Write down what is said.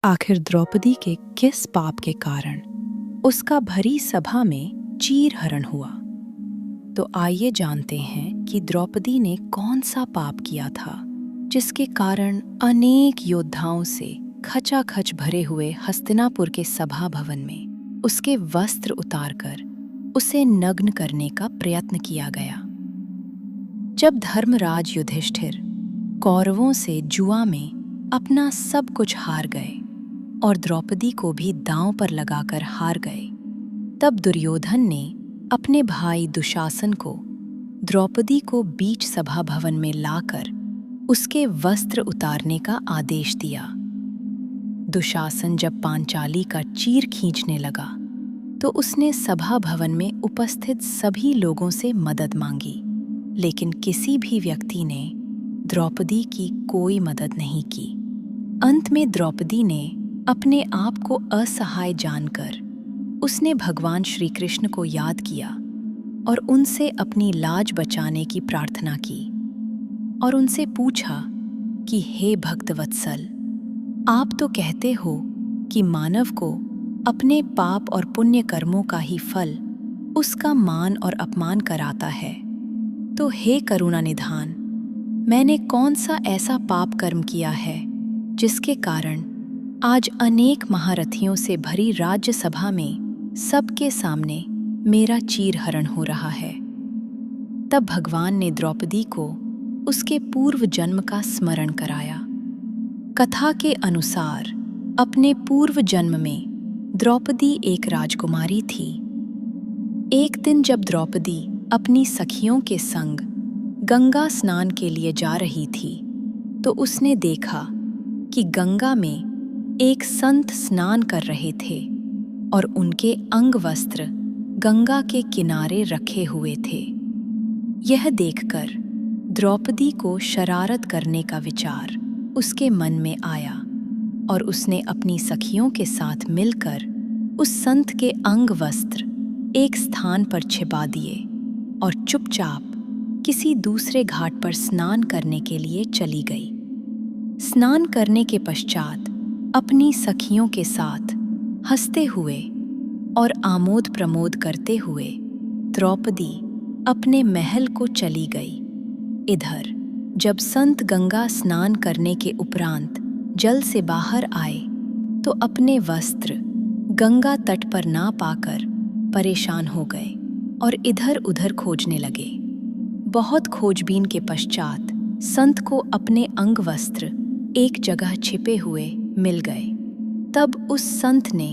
आखिर द्रौपदी के किस पाप के कारण उसका भरी सभा में चीरहरण हुआ? तो आइए जानते हैं कि द्रौपदी ने कौन सा पाप किया था जिसके कारण अनेक योद्धाओं से खचाखच भरे हुए हस्तिनापुर के सभा भवन में उसके वस्त्र उतारकर उसे नग्न करने का प्रयत्न किया गया। जब धर्मराज युधिष्ठिर कौरवों से जुआ में अपना सब कुछ हार गए और द्रौपदी को भी दांव पर लगाकर हार गए, तब दुर्योधन ने अपने भाई दुशासन को द्रौपदी को बीच सभा भवन में लाकर उसके वस्त्र उतारने का आदेश दिया। दुशासन जब पांचाली का चीर खींचने लगा तो उसने सभा भवन में उपस्थित सभी लोगों से मदद मांगी, लेकिन किसी भी व्यक्ति ने द्रौपदी की कोई मदद नहीं की। अंत में द्रौपदी ने अपने आप को असहाय जानकर उसने भगवान श्री कृष्ण को याद किया और उनसे अपनी लाज बचाने की प्रार्थना की और उनसे पूछा कि हे भक्तवत्सल, आप तो कहते हो कि मानव को अपने पाप और पुण्य कर्मों का ही फल उसका मान और अपमान कराता है, तो हे करुणा निधान, मैंने कौन सा ऐसा पाप कर्म किया है जिसके कारण आज अनेक महारथियों से भरी राज्यसभा में सबके सामने मेरा चीरहरण हो रहा है। तब भगवान ने द्रौपदी को उसके पूर्व जन्म का स्मरण कराया। कथा के अनुसार अपने पूर्व जन्म में द्रौपदी एक राजकुमारी थी। एक दिन जब द्रौपदी अपनी सखियों के संग गंगा स्नान के लिए जा रही थी तो उसने देखा कि गंगा में एक संत स्नान कर रहे थे और उनके अंगवस्त्र गंगा के किनारे रखे हुए थे। यह देखकर द्रौपदी को शरारत करने का विचार उसके मन में आया और उसने अपनी सखियों के साथ मिलकर उस संत के अंगवस्त्र एक स्थान पर छिपा दिए और चुपचाप किसी दूसरे घाट पर स्नान करने के लिए चली गई। स्नान करने के पश्चात अपनी सखियों के साथ हंसते हुए और आमोद प्रमोद करते हुए द्रौपदी अपने महल को चली गई। इधर जब संत गंगा स्नान करने के उपरांत जल से बाहर आए तो अपने वस्त्र गंगा तट पर ना पाकर परेशान हो गए और इधर उधर खोजने लगे। बहुत खोजबीन के पश्चात संत को अपने अंगवस्त्र एक जगह छिपे हुए मिल गए। तब उस संत ने